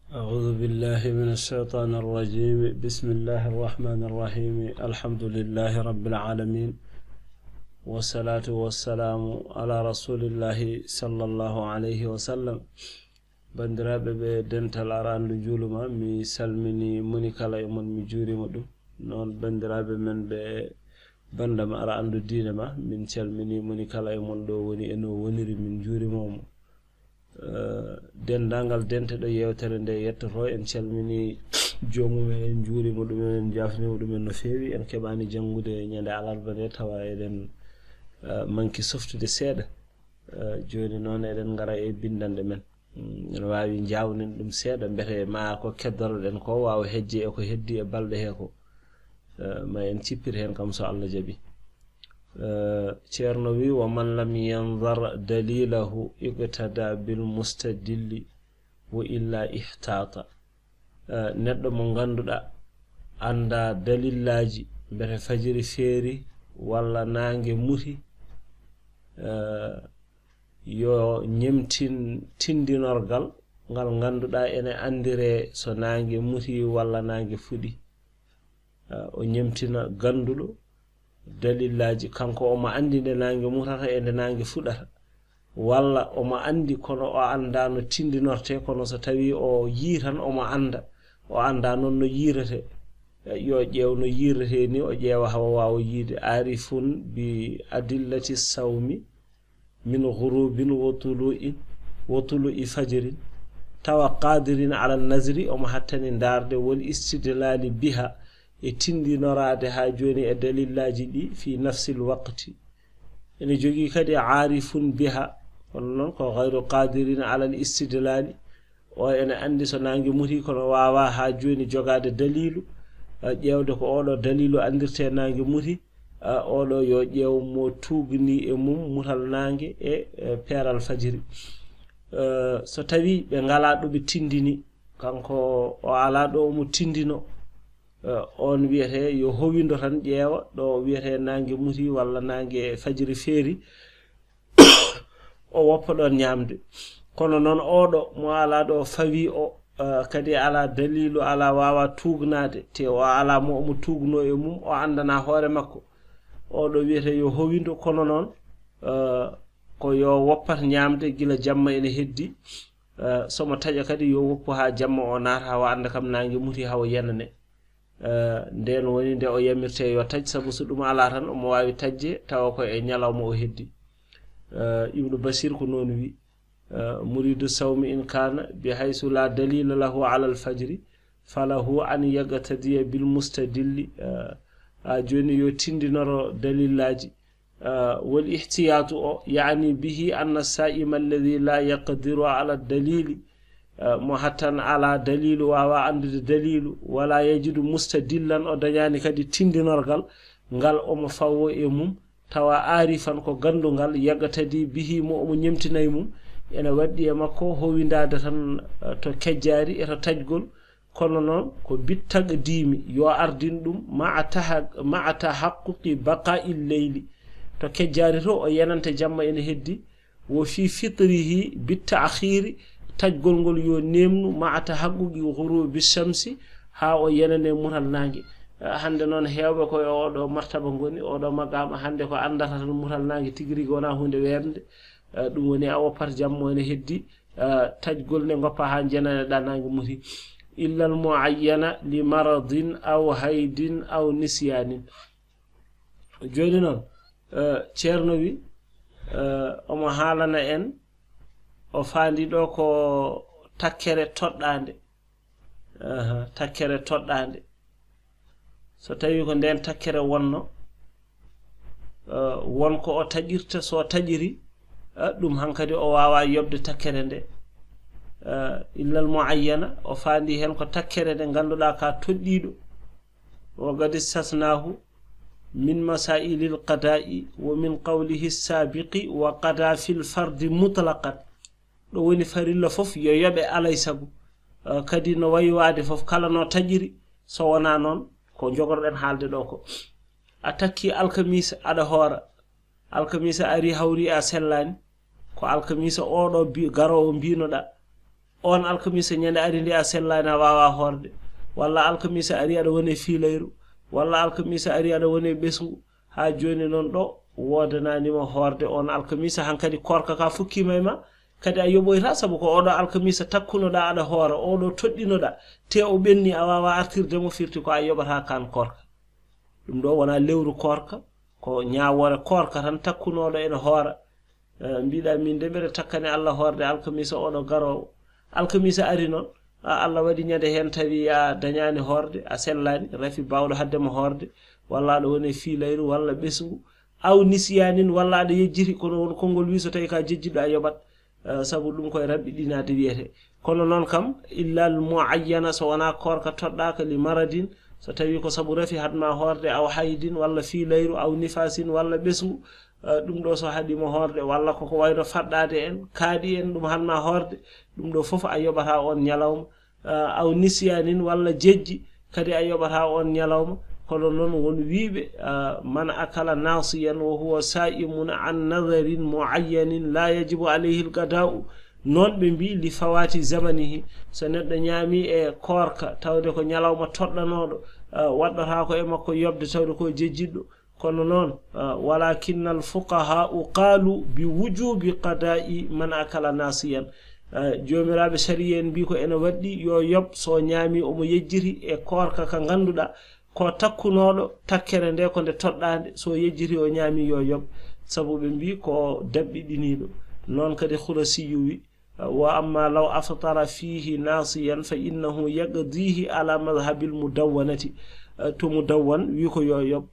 أعوذ بالله من الشيطان الرجيم. بسم الله الرحمن الرحيم. الحمد لله رب العالمين، والصلاة والسلام على رسول الله صلى الله عليه وسلم. bandiraɓe ɓe dental arandu juluma mi salmini moni kala e mon mi juurima ɗum noon bandiraɓe men ɓe bandam ara andu diine ma min calmini moni kala e mon ɗo woni eno woniri min juurimomo. dendangal dente ɗo yewtere nde yettoto en calmini jomumen en juurima ɗumen en jafnima ɗumen no feewi. En keɓani janngude ñande alarba nde tawa eɗen manki softude seeɗa, joni noon eɗen ngara e bindande men. ene wawi jawnen ɗum seeɗa mbete ma ko keddoroɗen ko wawa hejje e ko heddi e balɗe he ko, ma en cippir hen kam so Allah jaaɓi. ceerno wi wa man lam yanzar dalilahu iqtada bil mustadilli wa illa ihtata. neɗɗo mo ganduɗa anda dalillaji mbete fajiri feeri walla nangue muti, yo ñemtin tindinorgal ngal ganduɗa ene andire so nangue muti walla nangue fuɗi. o ñemtina ganduɗo dalillaji kanko omo andi nde nangue mutata e nde nangue fuɗata, walla omo andi kono o anda no tindinorte, kono so tawi o yii tan omo anda, o anda noon no yirete. yo ƴeew no yirete ni, o ƴeewa hawa wawa yiide. arifun bi adillati sawmi min ghurubin wa tulu'i fajrin tawa qadirin ala nazri. omo hattani darde wol istidlali biha e tindinorade ha joni e dalillaji ɗi fi nafsil waqti. ene jogui kadi arifun biha, kono noon ko ghayru qadirin ala al istidlali. o ene andi so nangue muti kono wawa ha joni jogade dalilu, ƴewde ko oɗo dalilu andirte nangue muti. oɗo yo ƴeew mo tugni e mum mutal nangue e peeral fajiri. so tawi ɓe ngala ɗo ɓe tindini, kanko o ala ɗo omo tindino, on wiyete yo howindo tan ƴeewa ɗo wiyete nangue muti walla nangue fajiri feeri o woppa ɗon ñamde. kono noon oɗo mo ala ɗo fawi o kadi ala dalilu, ala wawa tugnade, te o ala mo omo tugno e mum, o andana hoore makko, oɗo wiyete yo howindo. kono noon ko yo woppat ñamde gila jamma ene heddi. somo taƴa kadi yo woppu ha jamma o naata hawa anda kam nangue muti hawa yenane. nden woni nde o yamirte yo taj, sabu so ɗum ala tan omo wawi tajje tawa ko e ñalawma o heddi. ibnu basir ko noon wi muridu sawmi in kana bi haysu la dalila lahu ala alfajri falahu an yaqtadiya bil mustadilli. joni yo tindinoro dalillaji. wal ihtiyatu o yani bihi anna saima alladhi la yaqdiru ala dalili, mo hattan ala dalilu wawa andude dalilu wala yajidu mustadillan, o dañani kadi tindinorgal ngal omo fawo e mum, tawa arifan ko gandungal yaqtadi bihi mo omo ñemtinay mum, ene waddi e makko howindade tan to kejjari e to tajgol. kono noon ko bittaqdimi yo ardin ɗum ma'a tahaqquqi baqa'il leyli, to kejjari to o yenante jamma ene heddi. wo fi fitrihi bitta'khiri, tajgol ngol yo nemnu ma'a tahaqquqi ghurubi shamsi, ha o yenane mutal nangue. hande noon hewɓe koye oɗo martaba goni, oɗo maqama hande ko andata tan mutal nangue tigui rigui wona hunde werde. ɗum woni a woppat jamma ene heddi, tajgol nde goppa ha jenaneɗa nangue muti. illa al muayyana li maradin aw haydin aw nisyanin. joni noon ceerno wi omo haalana en, o faandi ɗo ko takkere toɗɗande. takkere toɗɗande, so tawi ko nden takkere wonno, wonko o taƴirta, so taƴiri ɗum hankadi o wawa yobde takkere nde. illal muayyana, o faandi hen ko takkere nde ganduɗa ka toɗɗiɗo. wa qad istasnahu min masailil qada'i wa min qawlihi sabiqi wa qada fil fardi mutlaqan. ɗo woni farilla fof yo yoɓe alay sago, kadi no wayiwade fof kala no taƴiri. so wona noon ko jogorɗen haalde ɗo ko a takki alkamisa aɗa hoora, alkamisa ari hawri a sellani, ko alkamisa oɗo garowo mbinoɗa on alkamisa nyande ari ndi a sellana wawa horde walla alkamisa ari ada woni filayru walla alkamisa ari ada woni besngu ha joni non do wodananima horde on alkamisa hankadi korka ka fukkima kadi a yoboyta sabu ko odo alkamisa takkunoda ada hoora odo toddinoda te o benni a wawa artirde mo firti ko a yobata kan korka dum do wona lewru korka ko nyaawore korka tan takkunodo ene hoora mbiida min de bere takkane Allah horde alkamisa odo garo alkamisa ari non Allah wadi nyande hen tawi ya dañani horde a sellani rafi bawdo hadde mo horde walla do woni filayru walla besngu aw nisyanin walla ada yejjiri kono won kongol wiso tay ka jejjido a yobat sabu dum koy rabbi dinade wiyete kono non kam illa al muayyana so wana korka toddaka li maradin so tawi ko sabu rafi hadma horde aw haydin walla filayru aw nifasin walla besngu dum do so hadi mo horde walla ko wayno faddade en kaadi en dum hanma horde dum do fofu a yobata on nyalawma aw nisyanin walla jejji kadi a yobata on nyalawma kono non won wiibe man akala nasiyan wa huwa sa'imun an nadharin muayyanin la yajibu alayhi alqada'u non be mbi li fawati zamanihi so neddo nyami e korka tawde ko nyalawma toddanodo waddata ko e makko yobde tawde ko jejjiddo kono non walakinnal fuqaha qalu bi wujubi qada'i man akala nasiyan jomirabe shari'en bi ko ene waddi yo yob so nyami o mo yejjiri e korka ka ganduda ko takkunodo takkere nde ko nde toddande so yejjiri o nyami yo yob sabu be mbi ko dabbidinido non kadi khurasiyu wi wa amma law aftara fihi nasiyan fa innahu yaqdihi ala madhhabil mudawwanati to mudawwan wi ko yo yob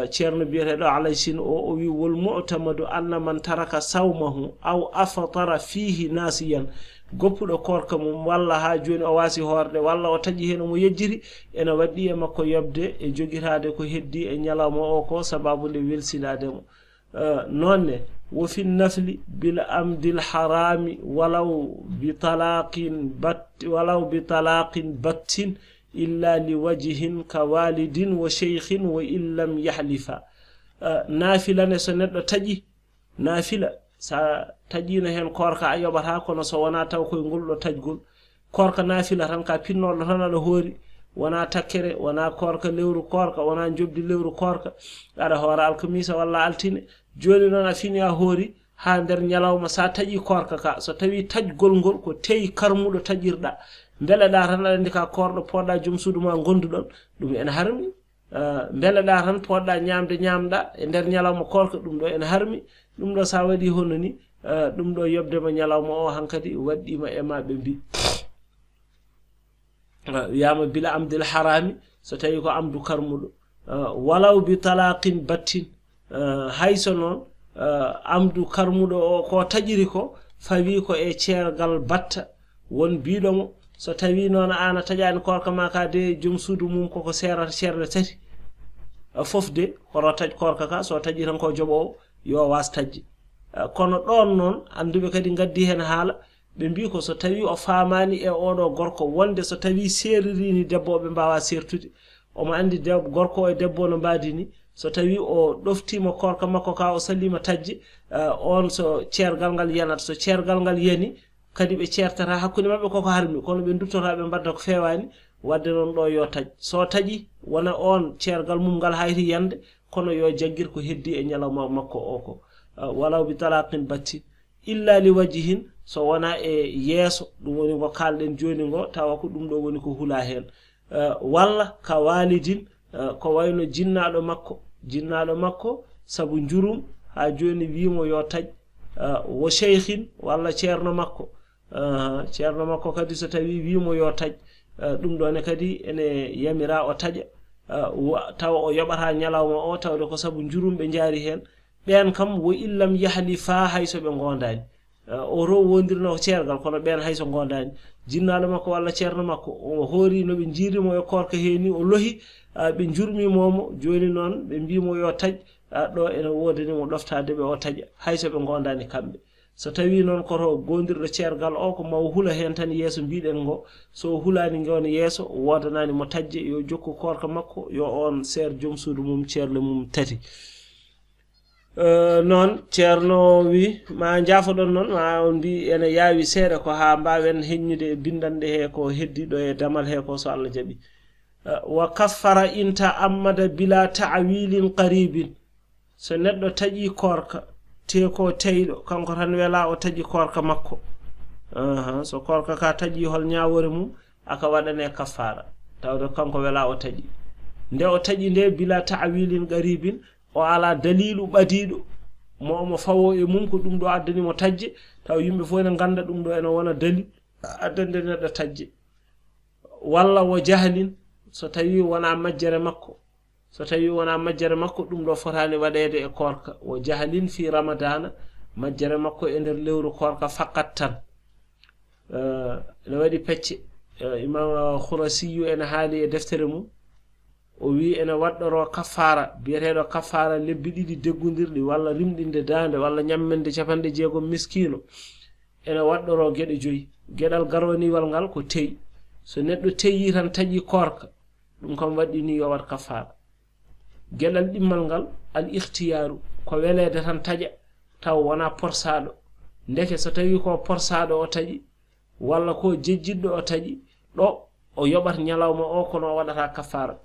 ceerno biyeteɗo alaysin o wi wol mu'tamadu anna man taraka sawmahu aw aftara fihi nasiyan goppuɗo korka mum walla ha joni o wasi horde walla o taji hen mo yejjiri ene waddi e makko yobde e jogirade ko heddi e nyalawma o ko sababu nde welsinademo nonne wo fi nafli bil amdil harami walaw bi talaqin battin illa li wajhin ka walidin wa shaykhin wa illam yahlifa nafila ne so neddo taji nafila sa tajina hen korka a yobata kono so wana taw koy nguldo tajgol korka nafila tan ka pinnodo tan ala hoori wana takkere wana korka lewru korka wana jobdi lewru korka ada hora alkamisa walla altine joni non a fini a hoori ha der nyalawma sa taji korka ka so tawi tajgol ngol ko tey karmudo tajirda bele da tan andi ka kordo podda jum suduma gondudon dum en harmi bele da tan podda nyamda e der nyalawma korka dum do en harmi dum do sa wadi hononi dum do yobde ma nyalawma o hankadi waddi ma e mabbe bi yama bila amdil harami so tawi ko amdu karmudo walaw bi talaqin battin hayso non amdu karmudo o ko tajiri ko fawi ko e ciergal batta won biidomo so tawi non ana tajani korka ma ka de jum sudu mum ko serata cerde tati fofde ko taj korka ka so taji tan ko jobo yo was tajji kono don non andube kadi gaddi hen haala be mbi ko so tawi o faamani e odo gorko wonde so tawi seririni debbo be mbawa sertude o ma andi debbo gorko e debbo no mbadini so tawi o doftima korka makko ka o salima tajji on so ciergal ngal yanat so ciergal ngal yani kadi be ciertata hakkunde mabbe koko harmi kono be duttora be mbadda ko fewani wadde non do yo taj so taji wona on ciergal mum ngal hayri yande kono yo jaggir ko heddi e nyalawma makko o ko walaw bi talaqin batti illa li wajhin so wona e yeso dum woni ko kalden joni ngo tawa ko dum do woni ko hula hen walla ka walidin ko wayno jinnaado makko sabu njurum ha joni wiimo yo taj wo shaykhin walla ceerno makko kadi so tawi wiimo yo taj dum do ne kadi ene yamira o taja taw o yobata nyalawma o tawde ko sabu njurum be jaari hen ben kam wo illam yahlifa hayso be gondani o ro wondirno ceergal kono ben hayso gondani jinnaado makko walla ceerno makko o hoori no be jirimo e korka heeni o lohi be jurmi momo joni non be mbimo yo taj do ene wodani mo doftade be o taja hayso be gondani kambe so tawi non ko ro gondirdo ceergal o ko maw hula hen tan yeso biiden ngo so hulani ngon yeso wodanani mo tajje yo jokku korka makko yo on ser jom suudu mum ceerle mum tati non ceerno wi ma jaafoɗon noon ma on mbi ene yaawi seeɗa ko ha mbawen heññude bindande he ko heddiɗo e damal he ko so Allah jaɓi wa kaffara inta ammada bila ta'wilin qaribin so neɗɗo taƴi korka te ko teyɗo kanko tan wela o taƴi korka makko so korka ka taƴi hol ñawore mum aka waɗane kaffara tawde kanko wela o taƴi nde o taƴi nde bila ta'wilin qaribin o ala dalilu ɓadiɗo mo fawo e mum ko ɗum ɗo addani mo tajje taw yimɓe fof ne ganda ɗum ɗo ene wona dali addande neɗɗo tajje walla wo jahlin so tawi wona majjere makko ɗum ɗo fotani waɗede e korka wo jahlin fi ramadana majjere makko e nder lewru korka fakat tan ne waɗi pecce imam khurasiyu ene haali e deftere mum o wi ene waddoro kafara biyeteɗo kafara lebbi ɗiɗi deggodirɗi walla rimɗinde dande walla ñammende capanɗe jeegom miskino ene waddoro gueɗe joyi gueɗal garoniwal ngal ko teyi so neɗɗo teyi tan taƴi korka ɗum kam waɗɗini yo wat kafara gueɗal ɗimmal ngal al ikhtiyaru ko welede tan taƴa taw wona porsaɗo ndeke so tawi ko porsaɗo o taƴi walla ko jejjidɗo o taƴi ɗo o yoɓat ñalawma o kono o waɗata kafara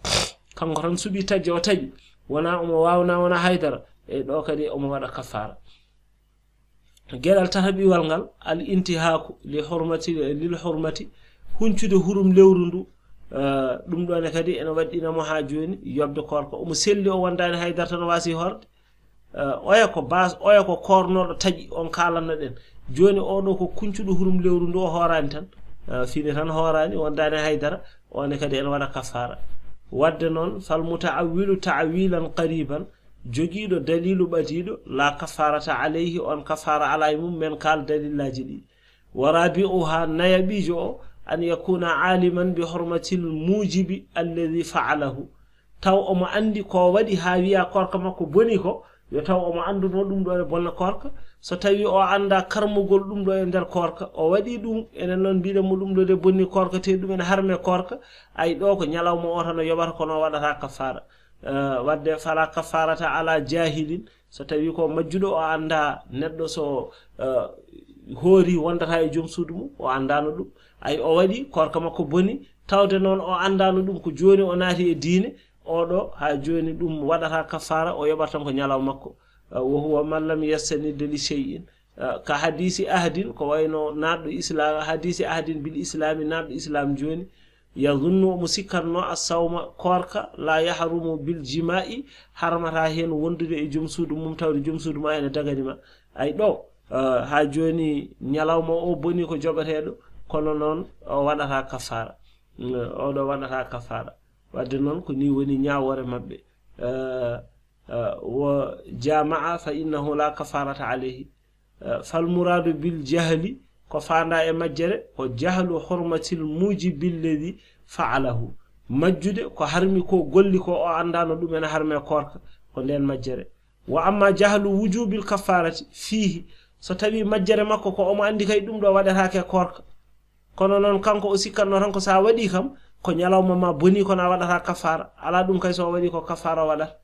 kanko tan suɓi tajje o taƴi wona omo wawna wona haydara e ɗo kadi omo waɗa kafara gueɗal tataɓiwal ngal al intihaku lil hurmati huncude hurum lewru ndu ɗum ɗone kadi ene waɗɗinamo ha joni yobde korka omo selli o wondani haydara tan wasi horde oya ko base oya ko kornoɗo taƴi on kalanno ɗen joni oɗo ko kuncuɗo hurum lewru ndu o horani tan fini tan horani wondani haydara one kadi ene waɗa kafara wadde noon fal muta'awwilu ta'wilan qariban jogiiɗo dalilu ɓadiɗo la kafarata alayhi on kafara ala e mum men kal dalillaji ɗi wa rabi'uha nayaɓijo o an yakuna aliman bi hurmatil mujibi alladhi fa'alahu taw omo andi ko waɗi ha wiya korka makko boni ko yo taw omo anduno ɗum ɗo e bonna korka so tawi o anda karmugol ɗum ɗo e nder korka o waɗi ɗum enen noon mbiɗenmo ɗum ɗo de bonni korka te ɗum ene harme korka ay ɗo ko ñalawma o tan o yoɓata kono waɗata kafara wadde fala kafarata ala jahilin so tawi ko majjuɗo o anda neɗɗo so hoori wondata e joom suudu mum o andano ɗum ay o waɗi korka makko boni tawde noon o andano ɗum ko joni o naati e diine oɗo ha joni ɗum waɗata kafara o yoɓata tan ko ñalawma makko wa huwa man lam yastanid li shay'in ka hadisi ahdin ko wayno naɗɗo islam hadisi ahdin bil islami naɗɗo islam joni yadhunnu musikkanno as-sawma korka la yahrumu bil jima'i harmata hen wondude e joom suudu mum tawde joom suudu ma ene daganima ay ɗo ha joni ñalawma o boni ko joɓeteɗo kono noon o waɗata kafara oɗo waɗata kafara wadde noon ko ni woni ñawore mabɓe wa jama'a fa innahu la kafarata alayhi fal muradu bil jahli ko fanda e majjere ko jahlu hurmatil mujibi alladhi fa'alahu majjude ko harmi ko golli ko o andano ɗum ene harme korka ko nden majjere wa amma jahlu wujubil kafarati fihi so tawi majjere makko ko omo andi kay ɗum ɗo waɗetake korka kono noon kanko o sikkanno tan ko sa waɗi kam ko ñalawma ma boni kono a waɗata kafara ala ɗum kay so waɗi ko kafara waɗata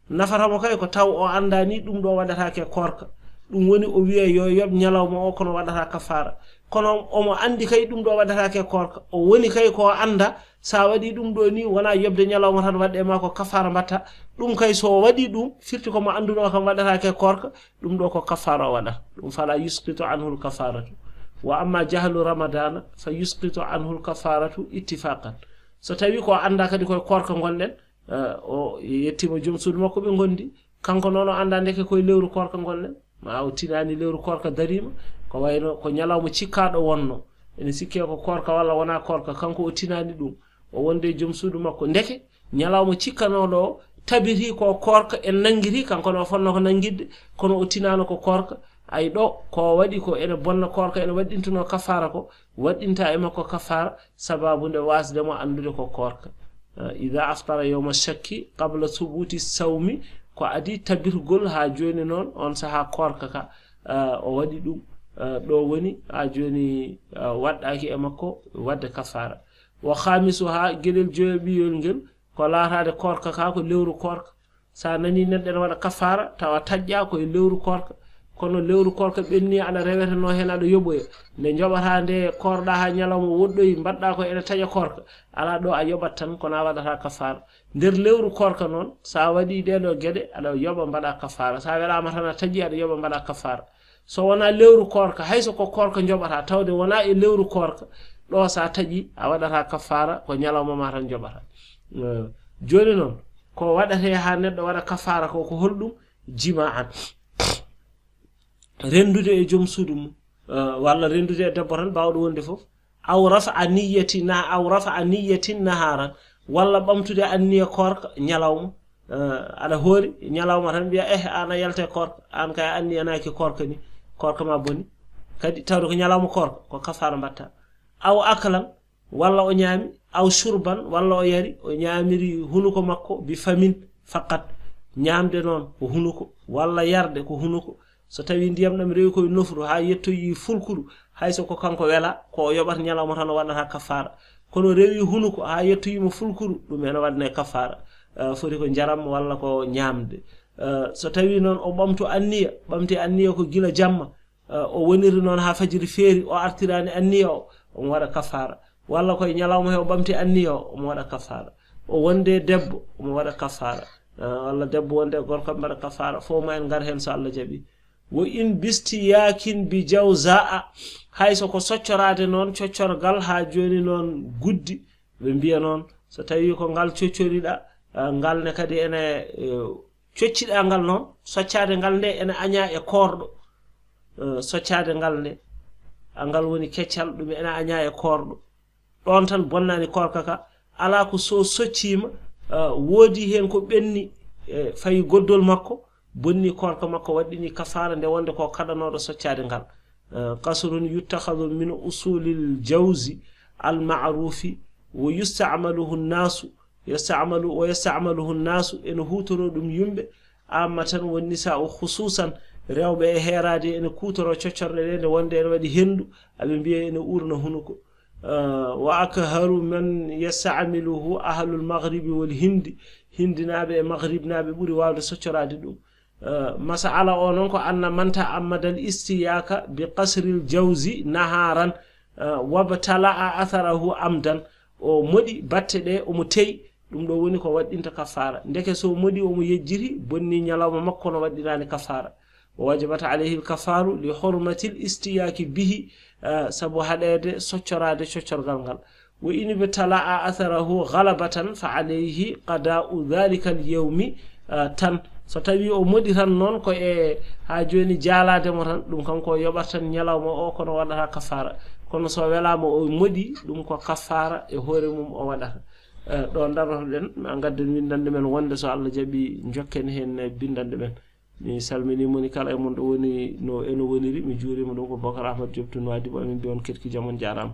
nafatamo kay ko taw o andani ɗum ɗo waɗetake korka ɗum woni o wiya yo yoɓ ñalawma o kono waɗata kafara kono omo andi kay ɗum ɗo waɗetake korka o woni kay ko anda sa waɗi ɗum ɗo ni wona yobde ñalawma tan waɗe ma ko kafara mbatta ɗum kay so waɗi ɗum firti komo anduno kam waɗetake korka ɗum ɗo ko kafara o waɗata ɗum fala yusqitu anhu lkafaratu wa amma jahlu ramadana fa yusqitu anhu lkafaratu ittifaqan so tawi ko anda kadi koye korka gonɗen o yettima joom suudu makko ɓe gondi kanko noon o anda ndeke koye lewru korka gonɗen ma o tinani lewru korka darima ko wayno ko ñalawma cikkaɗo wonno ene sikke ko korka walla wona korka kanko o tinani ɗum o wonde joom suudu makko ndeke ñalawma cikkanoɗo o tabiti ko korka en nanguiri kanko no fonno ko nanguidde kono o tinano ko korka ay ɗo ko waɗi ko ene bonna korka ene waɗɗintuno kafara ko waɗɗinta e makko kafara sababu nde wasdemo andude ko korka ida aftara yawma shakki qabla thubuti sawmi ko adi tabirgol ha joni noon on saha korka ka o waɗi ɗum ɗo woni ha joni waɗɗaki e makko wadde kafara wa khamisu ha gueɗel joyoɓiyol ngel ko laatade korka ka ko lewru korka sa nani neddo ene wada kafara tawa tajja ko e lewru korka kono lewru korka benni ala reweteno hen ada yoboya nde jobata nde korda ha nyalawma woddoyi badda ko ene taja korka ala do a yobat tan kono a wadata kafara der lewru korka non sa wadi dedo gede ada yoba bada kafara sa welama tan a taji ada yoba bada kafara so wona lewru korka hayso ko korka jobata tawde wona e lewru korka do sa taji a wadata kafara ko nyalawma ma tan jobata joni non ko wadate ha neddo wada kafara ko holdum jima'an rendude e jom suudu mum walla rendude e debbo tan bawdo wonde fof aw rafa niyatin naharan walla bamtude anniya korka nyalawma ala hori nyalawma tan biya ana yalte korka an kay anniya naki korka ni korka ma boni kadi tawdo ko nyalawma korka ko kafara batta aw akalan walla o nyami aw shurban walla o yari o nyamiri hunuko makko bi famin faqat nyamde non ko hunuko walla yarde ko hunuko so tawi ndiyam dam rewi ko nofru ha yettoyi fulkuru hayso ko kanko wela ko yobat nyalawma tan wadata kafara kono rewi hunuko ha yettoyi mo fulkuru dum en wadne kafara foti ko jaram walla ko nyamde so tawi non o bamti anniya ko gila jamma o woniri non ha fajiri feeri o artirani anniya o wada kafara walla ko nyalawma he o bamti anniya o wada kafara o wonde debbo o wada kafara walla debbo wonde gorko wada kafara fo ma en gar hen so Allah jabi wo in bisti yakin bi jawzaa hayso ko soccorade non coccorgal ha joni non guddi be biya non so tawi ko ngal coccorida ngal ne kadi ene coccida ngal non soccade ngal nde ene anya e kordo soccade ngal ne angal woni keccal dum ene anya e kordo don tan bonnani korka ka ala ko so soccima wodi hen ko benni fayi goddol makko bonni korka makko waddini kafara nde wonde ko kadanodo soccade ngal qasrun yuttakhadhu min usulil jawzi al ma'rufi wa yusta'maluhu an-nasu yasta'maluhu an-nasu en hutoro dum yumbe amatan won nisa'u khususan rewbe e herade en kutoro coccorde de wonde en wadi hendu abe biye en urna hunuko wa akharu man yasta'miluhu ahlul maghrib wal hindinabe e maghribnabe buri wawde soccorade dum masala o non ko anna manta amadal istiyaka bi qasril jawzi naharan wabtala atharahu amdan o modi batte de o mo tey dum do woni ko waddinta kafara ndeke so modi o mo yejjiri bonni nyalawma makko no waddinani kafara wajibata alayhi al-kafaru li hurmati al-istiyaki bihi sabu hadede soccorade coccorgal ngal wa in bitala atharahu ghalabatan fa alayhi qada'u dhalika al-yawmi tan so tawi o modi tan non ko e ha joni jaalade mo tan dum kanko yobartan nyalawma o kono wadata kafara kono so welama o modi dum ko kafara e hore mum o wadata do darnoden gadden windande men wonde so Allah jabi jokken hen bindande men mi salmini moni kala e mon do woni no eno woniri mi juurima do ko Bakar Ahmad Diop tun wadi bo min bi on ketki jamon jaram